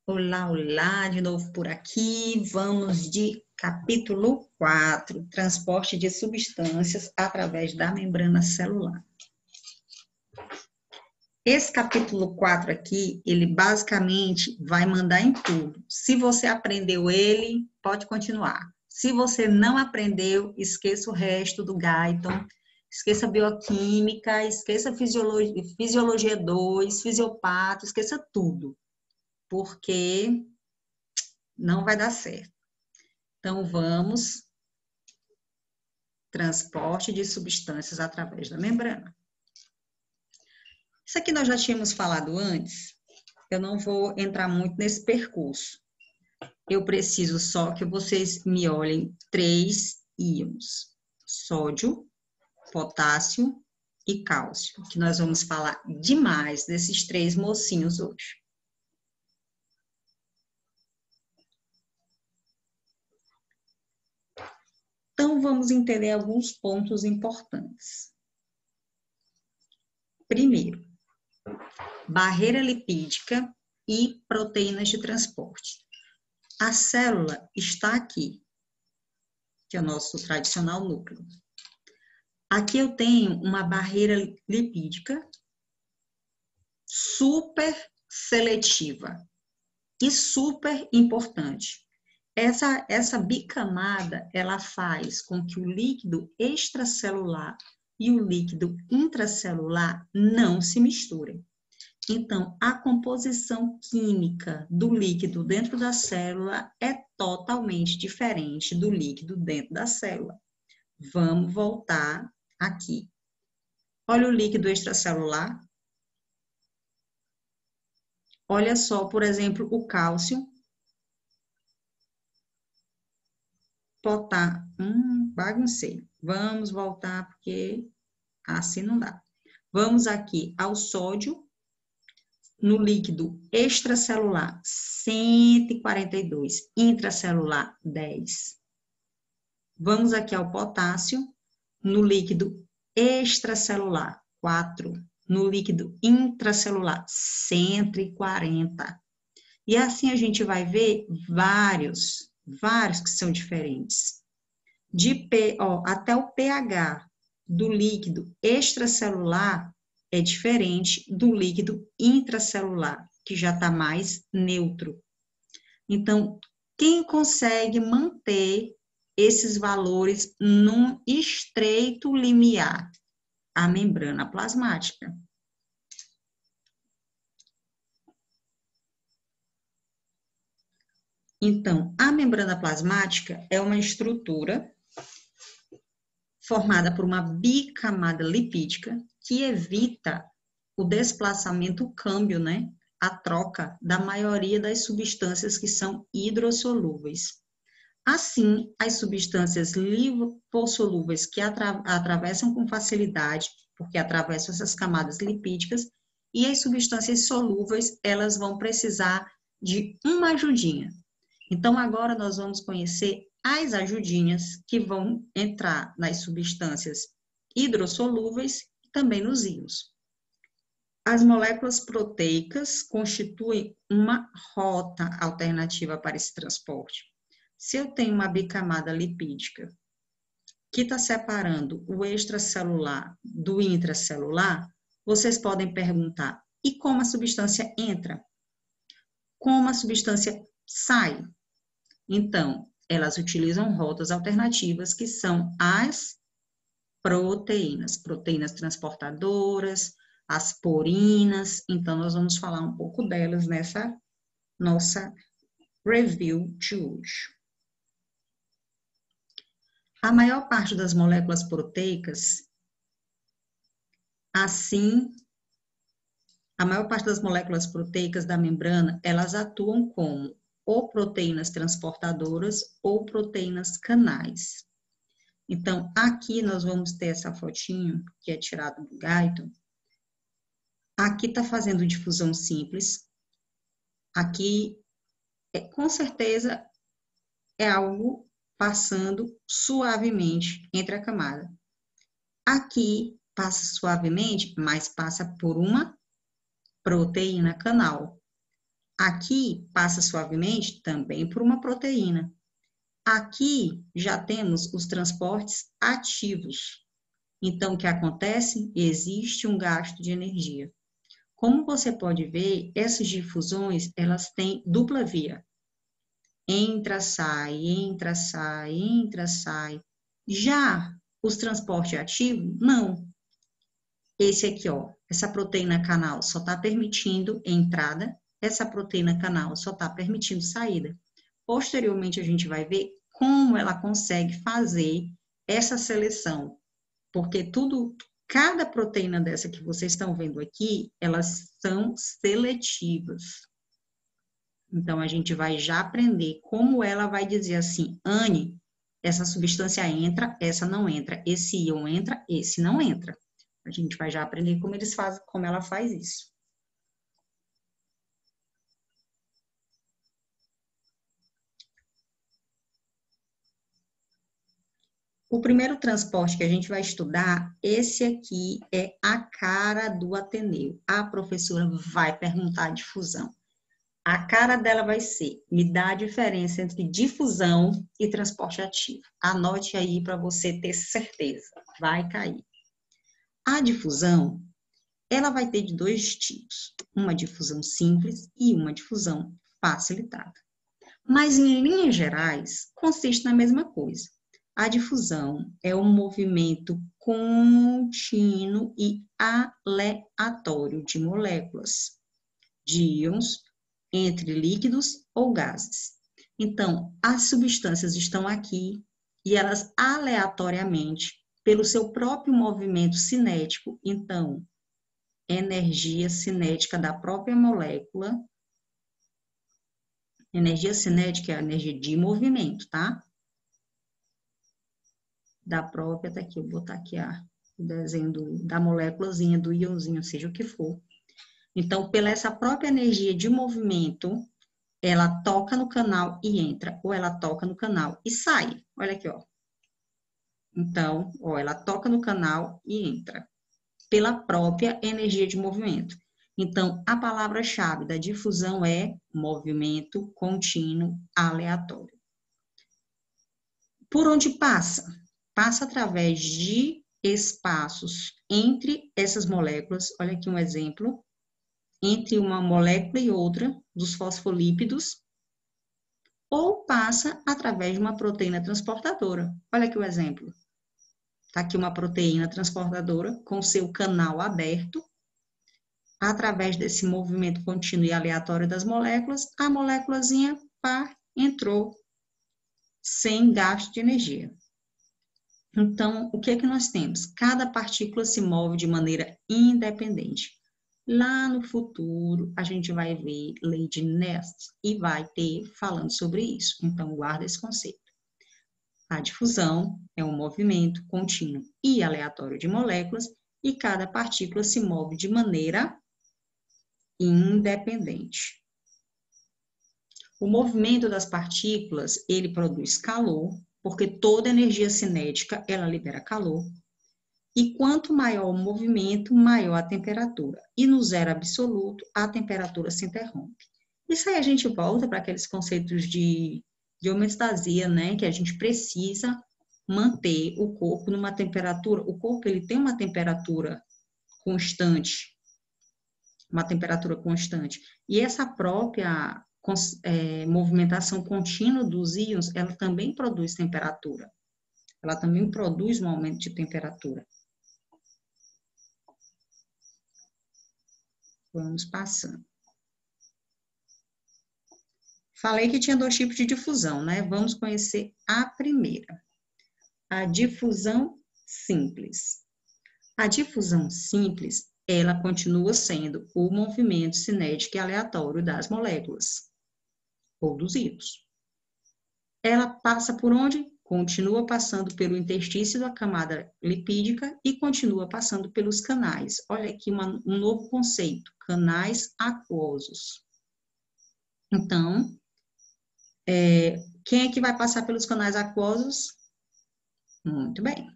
Olá, olá, de novo por aqui. Vamos de capítulo 4, transporte de substâncias através da membrana celular. Esse capítulo 4 aqui, ele basicamente vai mandar em tudo. Se você aprendeu ele, pode continuar. Se você não aprendeu, esqueça o resto do Guyton, esqueça bioquímica, esqueça fisiologia 2, fisiopato, esqueça tudo, porque não vai dar certo. Então, vamos, transporte de substâncias através da membrana. Isso aqui nós já tínhamos falado antes, eu não vou entrar muito nesse percurso. Eu preciso só que vocês me olhem 3 íons, sódio, potássio e cálcio, que nós vamos falar demais desses 3 mocinhos hoje. Então, vamos entender alguns pontos importantes. Primeiro, barreira lipídica e proteínas de transporte. A célula está aqui, que é o nosso tradicional núcleo. Aqui eu tenho uma barreira lipídica super seletiva e super importante. Essa bicamada, ela faz com que o líquido extracelular e o líquido intracelular não se misturem. Então, a composição química do líquido dentro da célula é totalmente diferente do líquido dentro da célula. Vamos voltar aqui. Olha o líquido extracelular. Olha só, por exemplo, o cálcio. Baguncei. Vamos voltar, porque assim não dá. Vamos aqui ao sódio. No líquido extracelular, 142, intracelular, 10. Vamos aqui ao potássio, no líquido extracelular, 4. No líquido intracelular, 140. E assim a gente vai ver vários que são diferentes. Até o pH do líquido extracelular é diferente do líquido intracelular, que já está mais neutro. Então, quem consegue manter esses valores num estreito limiar? A membrana plasmática. Então, a membrana plasmática é uma estrutura formada por uma bicamada lipídica que evita o desplaçamento, o câmbio, né? A troca da maioria das substâncias que são hidrossolúveis. Assim, as substâncias lipossolúveis que atravessam com facilidade, porque atravessam essas camadas lipídicas, e as substâncias solúveis, elas vão precisar de uma ajudinha. Então, agora nós vamos conhecer as ajudinhas que vão entrar nas substâncias hidrossolúveis e também nos íons. As moléculas proteicas constituem uma rota alternativa para esse transporte. Se eu tenho uma bicamada lipídica que está separando o extracelular do intracelular, vocês podem perguntar, e como a substância entra? Como a substância sai? Então, elas utilizam rotas alternativas, que são as proteínas transportadoras, as porinas. Então, nós vamos falar um pouco delas nessa nossa review de hoje. A maior parte das moléculas proteicas, a maior parte das moléculas proteicas da membrana, elas atuam como ou proteínas transportadoras ou proteínas canais. Então, aqui nós vamos ter essa fotinho, que é tirada do Guyton. Aqui está fazendo difusão simples. Aqui, com certeza, é algo passando suavemente entre a camada. Aqui, passa suavemente, mas passa por uma proteína canal. Aqui passa suavemente também por uma proteína. Aqui já temos os transportes ativos. Então, o que acontece? Existe um gasto de energia. Como você pode ver, essas difusões, elas têm dupla via. Entra, sai, entra, sai, entra, sai. Já os transportes ativos, não. Esse aqui, ó, essa proteína canal só está permitindo entrada, essa proteína canal só está permitindo saída. Posteriormente, a gente vai ver como ela consegue fazer essa seleção, porque cada proteína dessa que vocês estão vendo aqui, elas são seletivas. Então, a gente vai já aprender como ela vai dizer assim, Anne, essa substância entra, essa não entra, esse íon entra, esse não entra. A gente vai já aprender como eles fazem, como ela faz isso. O primeiro transporte que a gente vai estudar, esse aqui é a cara do Ateneu. A professora vai perguntar a difusão. A cara dela vai ser, me dá a diferença entre difusão e transporte ativo. Anote aí para você ter certeza, vai cair. A difusão, ela vai ter de dois tipos, uma difusão simples e uma difusão facilitada. Mas, em linhas gerais, consiste na mesma coisa. A difusão é um movimento contínuo e aleatório de moléculas, de íons, entre líquidos ou gases. Então, as substâncias estão aqui e elas aleatoriamente, pelo seu próprio movimento cinético, então, energia cinética da própria molécula. Energia cinética é a energia de movimento, tá? Da própria, tá aqui, eu vou botar aqui o desenho da moléculazinha, do íonzinho, seja o que for. Então, pela essa própria energia de movimento, ela toca no canal e entra, ou ela toca no canal e sai. Olha aqui, ó. Então, ó, ela toca no canal e entra, pela própria energia de movimento. Então, a palavra-chave da difusão é movimento contínuo aleatório. Por onde passa? Passa através de espaços entre essas moléculas. Olha aqui um exemplo. Entre uma molécula e outra dos fosfolípidos, ou passa através de uma proteína transportadora. Olha aqui o exemplo. Está aqui uma proteína transportadora com seu canal aberto. Através desse movimento contínuo e aleatório das moléculas, a moléculazinha entrou sem gasto de energia. Então, o que é que nós temos? Cada partícula se move de maneira independente. Lá no futuro, a gente vai ver lei de Nernst e vai ter falando sobre isso. Então, guarda esse conceito. A difusão é um movimento contínuo e aleatório de moléculas e cada partícula se move de maneira independente. O movimento das partículas, ele produz calor, porque toda energia cinética, ela libera calor. E quanto maior o movimento, maior a temperatura. E no zero absoluto, a temperatura se interrompe. Isso aí a gente volta para aqueles conceitos de homeostasia, né? Que a gente precisa manter o corpo numa temperatura. O corpo, ele tem uma temperatura constante. Uma temperatura constante. E essa própria movimentação contínua dos íons, ela também produz temperatura. Ela também produz um aumento de temperatura. Vamos passando. Falei que tinha dois tipos de difusão, né? Vamos conhecer a primeira. A difusão simples. A difusão simples, ela continua sendo o movimento cinético e aleatório das moléculas, ou dos íons. Ela passa por onde? Continua passando pelo interstício da camada lipídica e continua passando pelos canais. Olha aqui um novo conceito, canais aquosos. Então, quem é que vai passar pelos canais aquosos? Muito bem.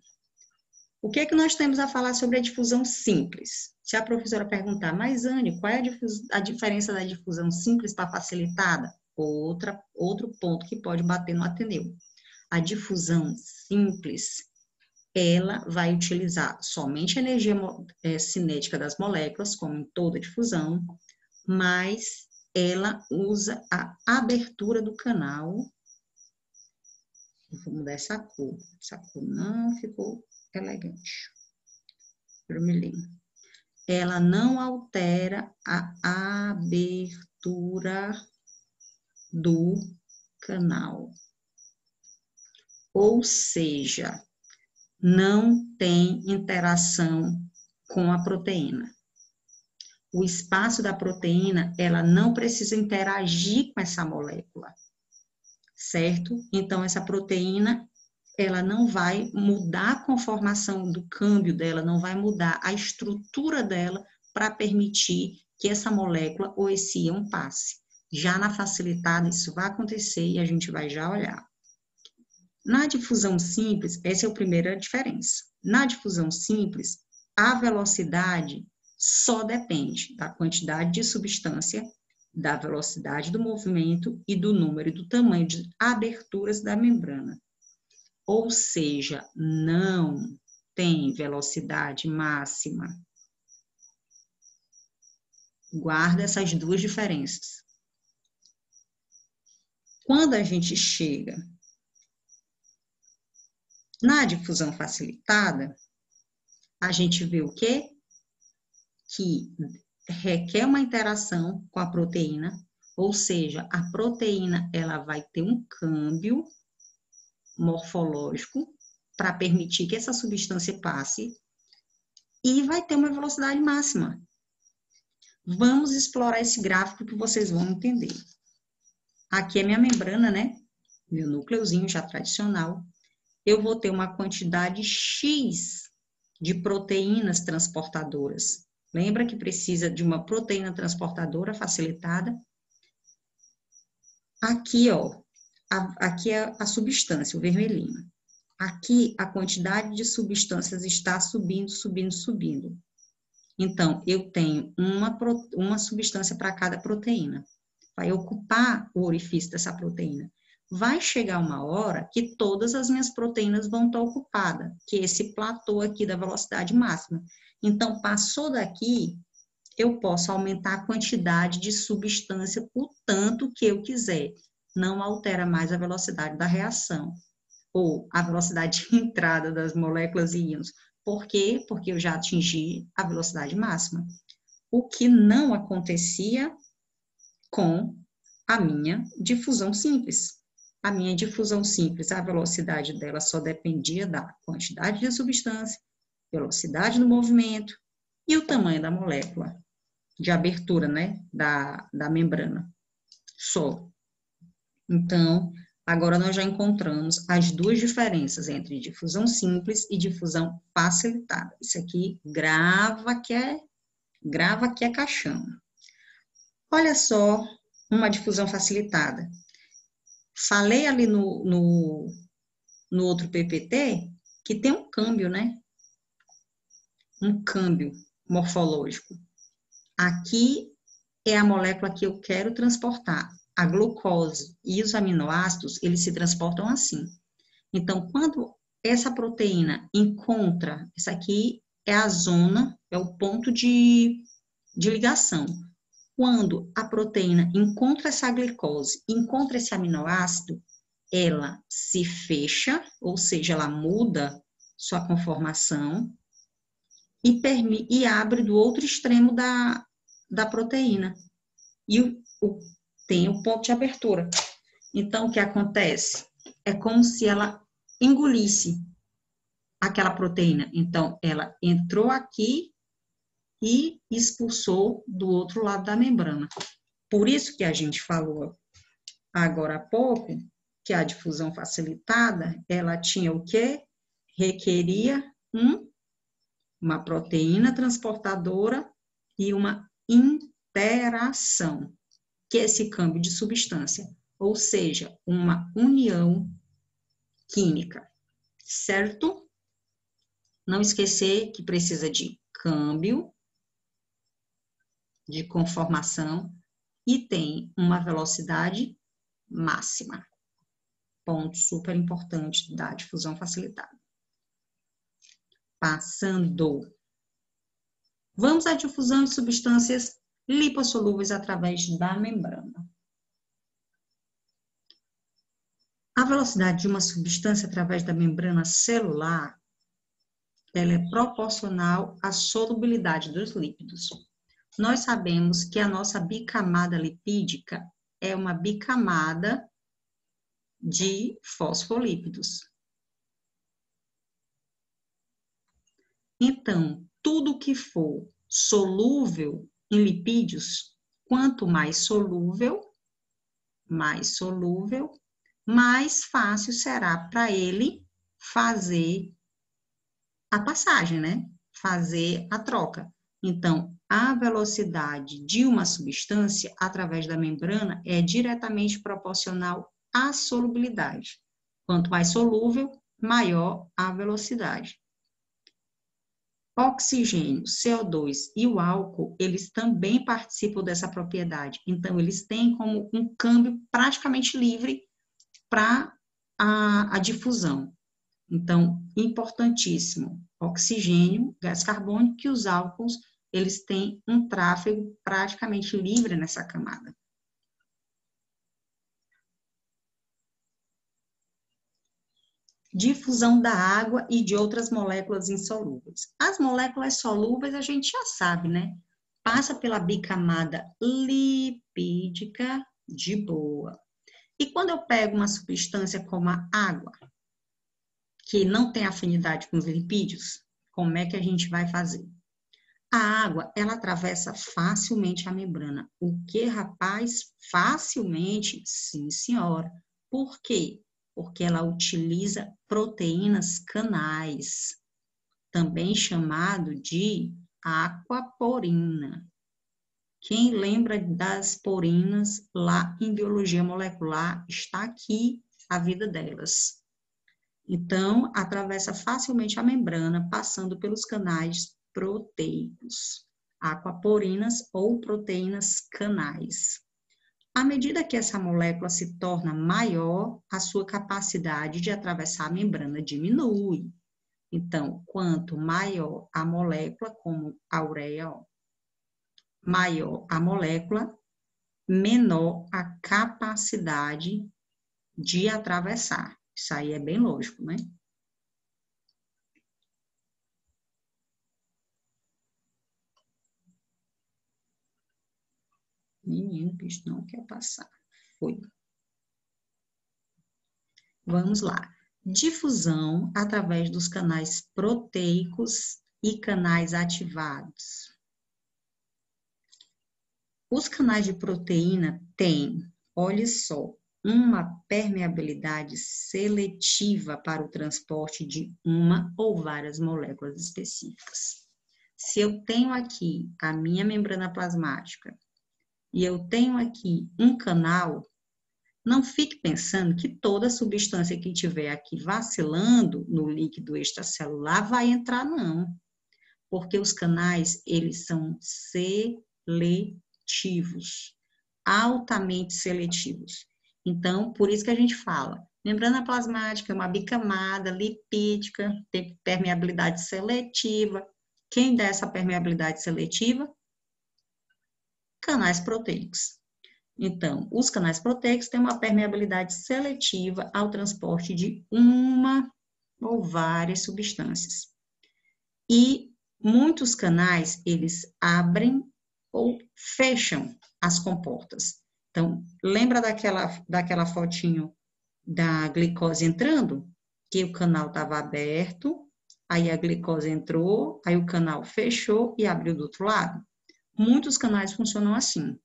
O que é que nós temos a falar sobre a difusão simples? Se a professora perguntar, mas Anne, qual é a diferença da difusão simples para facilitada? Outro ponto que pode bater no Ateneu. A difusão simples, ela vai utilizar somente a energia cinética das moléculas, como em toda difusão, mas ela usa a abertura do canal. Vou mudar essa cor não ficou elegante. Vermelhinho. Ela não altera a abertura do canal. Ou seja, não tem interação com a proteína. O espaço da proteína, ela não precisa interagir com essa molécula, certo? Então, essa proteína, ela não vai mudar a conformação do câmbio dela, não vai mudar a estrutura dela para permitir que essa molécula ou esse íon passe. Já na facilitada, isso vai acontecer e a gente vai já olhar. Na difusão simples, essa é a primeira diferença. Na difusão simples, a velocidade só depende da quantidade de substância, da velocidade do movimento e do número e do tamanho de aberturas da membrana. Ou seja, não tem velocidade máxima. Guarda essas duas diferenças. Quando a gente chega na difusão facilitada, a gente vê o quê? Que requer uma interação com a proteína, ou seja, a proteína ela vai ter um câmbio morfológico para permitir que essa substância passe e vai ter uma velocidade máxima. Vamos explorar esse gráfico que vocês vão entender. Aqui é minha membrana, né? Meu núcleozinho já tradicional. Eu vou ter uma quantidade X de proteínas transportadoras. Lembra que precisa de uma proteína transportadora facilitada? Aqui, ó, aqui é a substância, o vermelhinho. Aqui, a quantidade de substâncias está subindo, subindo, subindo. Então, eu tenho uma substância para cada proteína. Vai ocupar o orifício dessa proteína. Vai chegar uma hora que todas as minhas proteínas vão estar ocupadas, que é esse platô aqui da velocidade máxima. Então, passou daqui, eu posso aumentar a quantidade de substância o tanto que eu quiser. Não altera mais a velocidade da reação, ou a velocidade de entrada das moléculas e íons. Por quê? Porque eu já atingi a velocidade máxima. O que não acontecia com a minha difusão simples. A minha difusão simples, a velocidade dela só dependia da quantidade de substância, velocidade do movimento e o tamanho da molécula de abertura, né, da membrana. Só. Então, agora nós já encontramos as duas diferenças entre difusão simples e difusão facilitada. Isso aqui, grava que é caixão. Olha só uma difusão facilitada. Falei ali no outro PPT que tem um câmbio, né? Um câmbio morfológico. Aqui é a molécula que eu quero transportar. A glucose e os aminoácidos, eles se transportam assim. Então, quando essa proteína encontra, essa aqui é a zona, é o ponto de ligação. Quando a proteína encontra essa glicose, encontra esse aminoácido, ela se fecha, ou seja, ela muda sua conformação e abre do outro extremo da proteína. E tem o ponto de abertura. Então, o que acontece? É como se ela engolisse aquela proteína. Então, ela entrou aqui e expulsou do outro lado da membrana. Por isso que a gente falou agora há pouco que a difusão facilitada, ela tinha o quê? Requeria uma proteína transportadora e uma interação, que é esse câmbio de substância, ou seja, uma união química, certo? Não esquecer que precisa de câmbio, de conformação, e tem uma velocidade máxima. Ponto super importante da difusão facilitada. Passando. Vamos à difusão de substâncias lipossolúveis através da membrana. A velocidade de uma substância através da membrana celular, ela é proporcional à solubilidade dos lípidos. Nós sabemos que a nossa bicamada lipídica é uma bicamada de fosfolípidos. Então, tudo que for solúvel em lipídios, quanto mais solúvel, mais fácil será para ele fazer a passagem, né? Fazer a troca. Então, a velocidade de uma substância através da membrana é diretamente proporcional à solubilidade. Quanto mais solúvel, maior a velocidade. Oxigênio, CO2 e o álcool, eles também participam dessa propriedade. Então, eles têm como um câmbio praticamente livre para a difusão. Então, importantíssimo, oxigênio, gás carbônico, que os álcools, eles têm um tráfego praticamente livre nessa camada. Difusão da água e de outras moléculas insolúveis. As moléculas solúveis a gente já sabe, né? Passa pela bicamada lipídica de boa. E quando eu pego uma substância como a água, que não tem afinidade com os lipídios, como é que a gente vai fazer? A água, ela atravessa facilmente a membrana. O que, rapaz? Facilmente? Sim, senhora. Por quê? Porque ela utiliza proteínas canais, também chamado de aquaporina. Quem lembra das porinas lá em biologia molecular, está aqui a vida delas. Então, atravessa facilmente a membrana, passando pelos canais proteicos, aquaporinas ou proteínas canais. À medida que essa molécula se torna maior, a sua capacidade de atravessar a membrana diminui. Então, quanto maior a molécula, como a ureia, maior a molécula, menor a capacidade de atravessar. Isso aí é bem lógico, né? Menino, bicho, não quer passar. Foi. Vamos lá. Difusão através dos canais proteicos e canais ativados. Os canais de proteína têm, olha só, uma permeabilidade seletiva para o transporte de uma ou várias moléculas específicas. Se eu tenho aqui a minha membrana plasmática e eu tenho aqui um canal, não fique pensando que toda substância que estiver aqui vacilando no líquido extracelular vai entrar, não. Porque os canais, eles são seletivos, altamente seletivos. Então, por isso que a gente fala, membrana plasmática é uma bicamada lipídica, tem permeabilidade seletiva. Quem dá essa permeabilidade seletiva? Canais proteicos. Então, os canais proteicos têm uma permeabilidade seletiva ao transporte de uma ou várias substâncias. E muitos canais, eles abrem ou fecham as comportas. Então, lembra daquela fotinho da glicose entrando? Que o canal estava aberto, aí a glicose entrou, aí o canal fechou e abriu do outro lado. Muitos canais funcionam assim.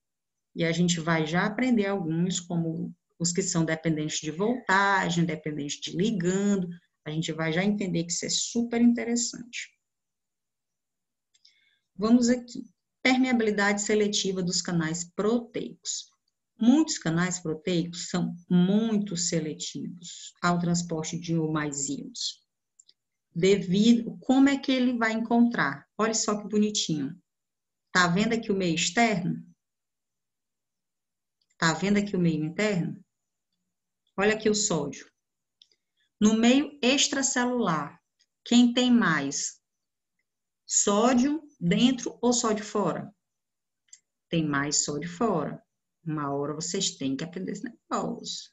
E a gente vai já aprender alguns, como os que são dependentes de voltagem, dependentes de ligando. A gente vai já entender que isso é super interessante. Vamos aqui. Permeabilidade seletiva dos canais proteicos. Muitos canais proteicos são muito seletivos ao transporte de um ou mais íons. como é que ele vai encontrar? Olha só que bonitinho. Tá vendo aqui o meio externo? Tá vendo aqui o meio interno? Olha aqui o sódio. No meio extracelular, quem tem mais? Sódio dentro ou sódio fora? Tem mais sódio fora. Uma hora vocês têm que aprender esse negócio.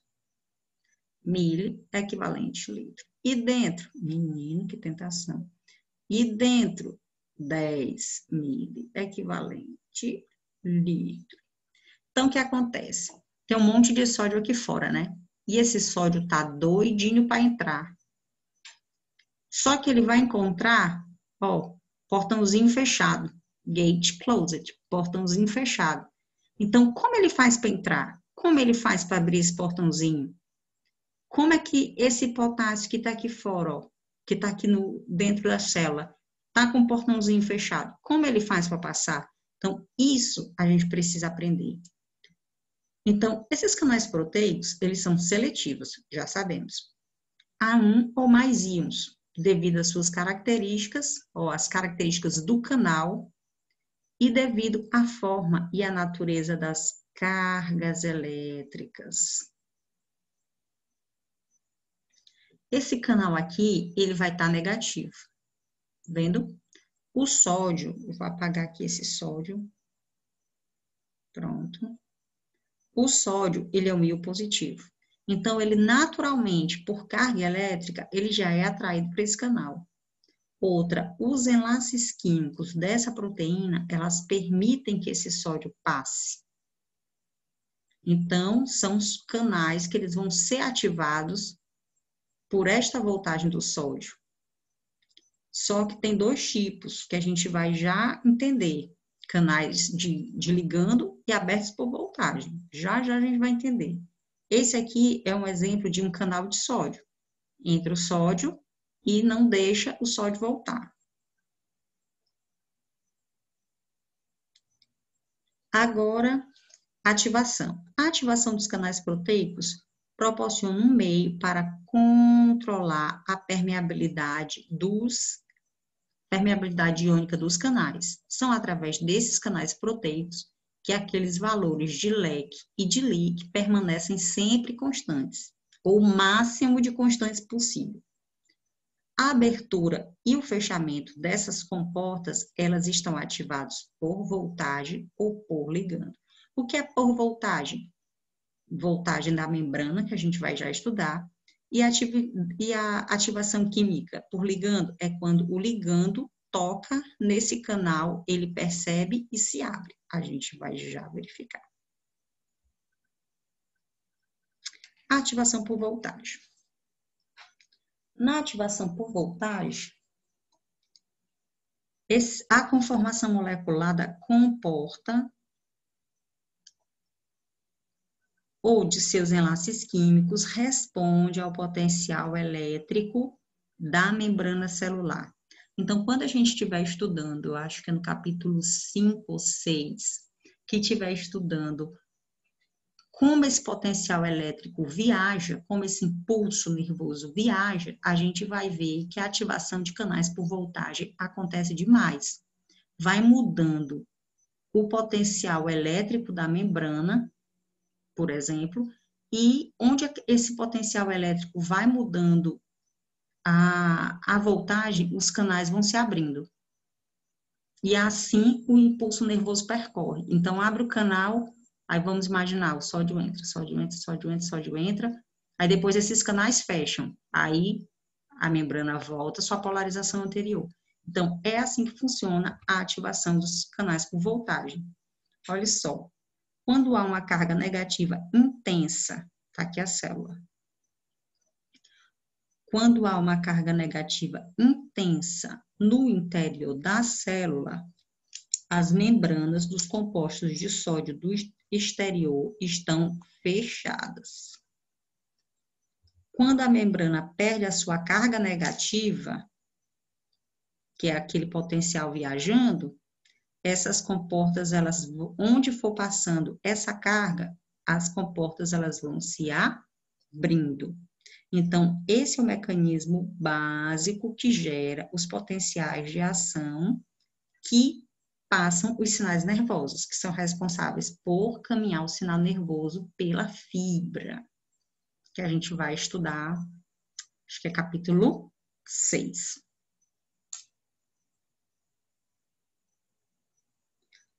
Milho é equivalente a litro. E dentro? Menino, que tentação. E dentro? 10 milho equivalente litro. Então, o que acontece? Tem um monte de sódio aqui fora, né? E esse sódio tá doidinho para entrar. Só que ele vai encontrar, ó, portãozinho fechado. Gate closed, portãozinho fechado. Então, como ele faz para entrar? Como ele faz para abrir esse portãozinho? Como é que esse potássio que está aqui fora, ó, que está aqui dentro da célula, está com o portãozinho fechado? Como ele faz para passar? Então, isso a gente precisa aprender. Então, esses canais proteicos, eles são seletivos, já sabemos. Há um ou mais íons, devido às suas características, ou às características do canal, e devido à forma e à natureza das cargas elétricas. Esse canal aqui, ele vai estar negativo, vendo? O sódio, eu vou apagar aqui esse sódio. Pronto. O sódio, ele é um íon positivo. Então, ele naturalmente, por carga elétrica, ele já é atraído para esse canal. Outra, os enlaces químicos dessa proteína, elas permitem que esse sódio passe. Então, são os canais que eles vão ser ativados por esta voltagem do sódio. Só que tem dois tipos que a gente vai já entender. Canais de ligando e abertos por voltagem. Já a gente vai entender. Esse aqui é um exemplo de um canal de sódio. Entra o sódio e não deixa o sódio voltar. Agora, ativação. A ativação dos canais proteicos proporciona um meio para controlar a permeabilidade iônica dos canais. São através desses canais proteicos que aqueles valores de leque e de leak permanecem sempre constantes, ou o máximo de constantes possível. A abertura e o fechamento dessas comportas, elas estão ativados por voltagem ou por ligando. O que é por voltagem? Voltagem da membrana, que a gente vai já estudar, e a ativação química por ligando é quando o ligando toca nesse canal, ele percebe e se abre. A gente vai já verificar. A ativação por voltagem. Na ativação por voltagem, a conformação molecular da comporta ou de seus enlaces químicos responde ao potencial elétrico da membrana celular. Então, quando a gente estiver estudando, eu acho que é no capítulo 5 ou 6, que estiver estudando como esse potencial elétrico viaja, como esse impulso nervoso viaja, a gente vai ver que a ativação de canais por voltagem acontece demais. Vai mudando o potencial elétrico da membrana, por exemplo, e onde esse potencial elétrico vai mudando a voltagem, os canais vão se abrindo. E assim o impulso nervoso percorre. Então, abre o canal, aí vamos imaginar, o sódio entra, sódio entra, sódio entra, sódio entra, aí depois esses canais fecham, aí a membrana volta à sua polarização anterior. Então, é assim que funciona a ativação dos canais por voltagem. Olha só, quando há uma carga negativa intensa, tá aqui a célula. Quando há uma carga negativa intensa no interior da célula, as membranas dos compostos de sódio do exterior estão fechadas. Quando a membrana perde a sua carga negativa, que é aquele potencial viajando, essas comportas, elas, onde for passando essa carga, as comportas elas vão se abrindo. Então, esse é o mecanismo básico que gera os potenciais de ação que passam os sinais nervosos, que são responsáveis por caminhar o sinal nervoso pela fibra, que a gente vai estudar, acho que é capítulo 6.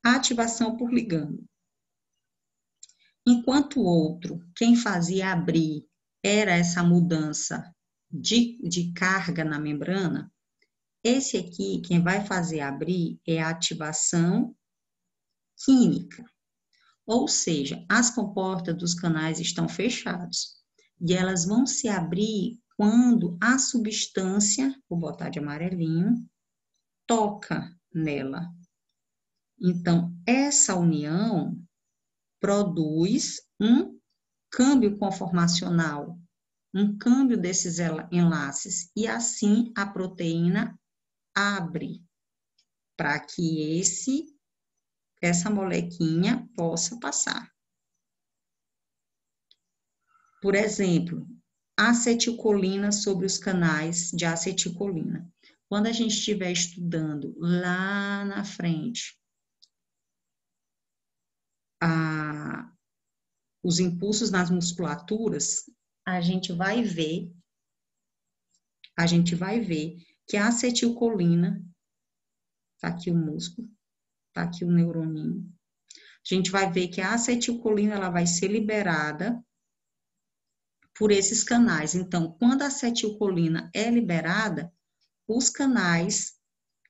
A ativação por ligando. Enquanto o outro, quem fazia abrir, era essa mudança de carga na membrana, esse aqui, quem vai fazer abrir, é a ativação química. Ou seja, as comportas dos canais estão fechados e elas vão se abrir quando a substância, vou botar de amarelinho, toca nela. Então, essa união produz um câmbio conformacional, um câmbio desses enlaces, e assim a proteína abre para que essa molequinha possa passar. Por exemplo, acetilcolina sobre os canais de acetilcolina. Quando a gente estiver estudando lá na frente os impulsos nas musculaturas, a gente vai ver que a acetilcolina, tá aqui o músculo, tá aqui o neuroninho, a gente vai ver que a acetilcolina ela vai ser liberada por esses canais. Então, quando a acetilcolina é liberada, os canais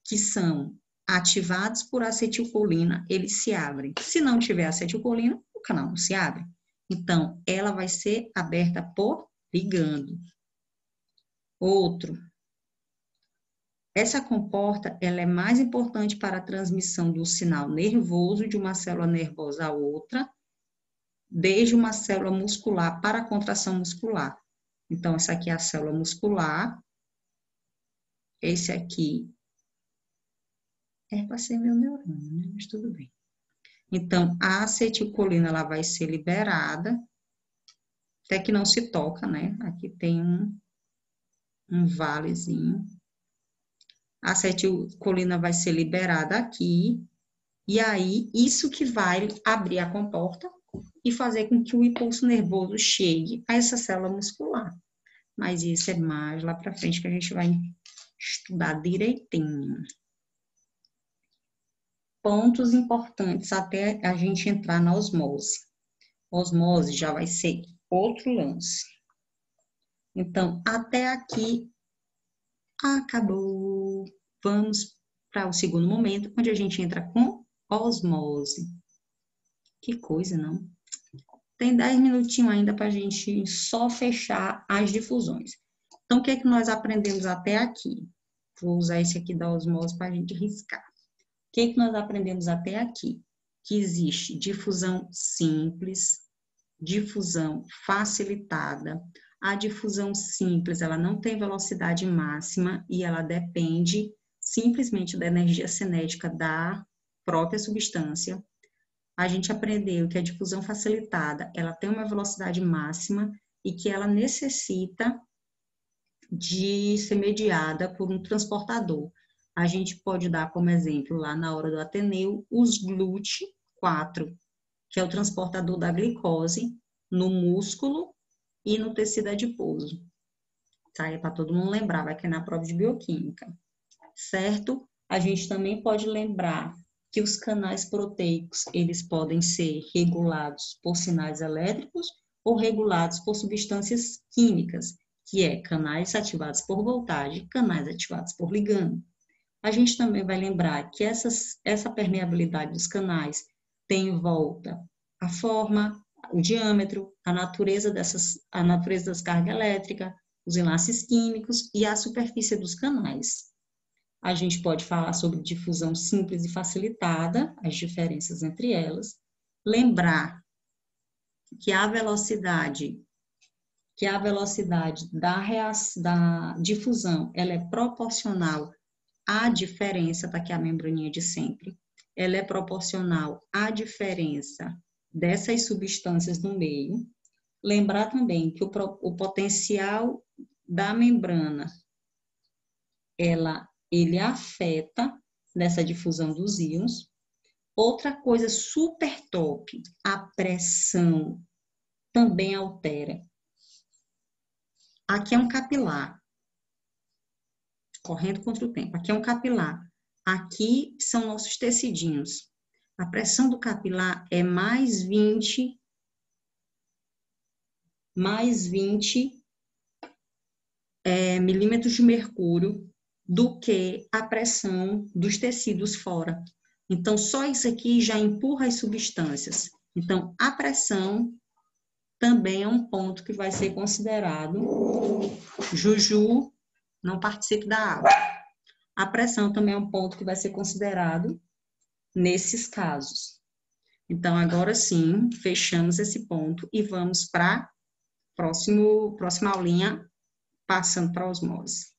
que são ativados por acetilcolina, eles se abrem. Se não tiver acetilcolina, o canal não se abre. Então, ela vai ser aberta por ligando. Outro. Essa comporta, ela é mais importante para a transmissão do sinal nervoso de uma célula nervosa a outra, desde uma célula muscular para a contração muscular. Então, essa aqui é a célula muscular. Esse aqui é para ser meu neurônio, né? Mas tudo bem. Então, a acetilcolina, ela vai ser liberada, até que não se toca, né? Aqui tem um valezinho. A acetilcolina vai ser liberada aqui, e aí, isso que vai abrir a comporta e fazer com que o impulso nervoso chegue a essa célula muscular. Mas isso é mais lá para frente que a gente vai estudar direitinho. Pontos importantes até a gente entrar na osmose. Osmose já vai ser outro lance. Então, até aqui, acabou. Vamos para o segundo momento, onde a gente entra com osmose. Que coisa, não? Tem 10 minutinhos ainda para a gente só fechar as difusões. Então, o que é que nós aprendemos até aqui? Vou usar esse aqui da osmose para a gente riscar. O que é que nós aprendemos até aqui? Que existe difusão simples, difusão facilitada. A difusão simples, ela não tem velocidade máxima e ela depende simplesmente da energia cinética da própria substância. A gente aprendeu que a difusão facilitada, ela tem uma velocidade máxima e que ela necessita de ser mediada por um transportador. A gente pode dar como exemplo, lá na hora do Ateneu, os GLUT4, que é o transportador da glicose no músculo e no tecido adiposo. Tá? É para todo mundo lembrar, vai cair na prova de bioquímica. Certo? A gente também pode lembrar que os canais proteicos, eles podem ser regulados por sinais elétricos ou regulados por substâncias químicas, que é canais ativados por voltagem, canais ativados por ligando. A gente também vai lembrar que essa permeabilidade dos canais tem em volta a forma, o diâmetro, a natureza das cargas elétricas, os enlaces químicos e a superfície dos canais. A gente pode falar sobre difusão simples e facilitada, as diferenças entre elas. Lembrar que a velocidade da difusão ela é proporcional à diferença, tá aqui a membraninha de sempre, ela é proporcional à diferença dessas substâncias no meio. Lembrar também que o potencial da membrana, ele afeta nessa difusão dos íons. Outra coisa super top, a pressão também altera. Aqui é um capilar, correndo contra o tempo. Aqui é um capilar. Aqui são nossos tecidinhos. A pressão do capilar é mais 20 milímetros de mercúrio do que a pressão dos tecidos fora. Então, só isso aqui já empurra as substâncias. Então, a pressão também é um ponto que vai ser considerado. Juju, não participe da aula. A pressão também é um ponto que vai ser considerado nesses casos. Então, agora sim, fechamos esse ponto e vamos para a próxima aulinha, passando para a osmose.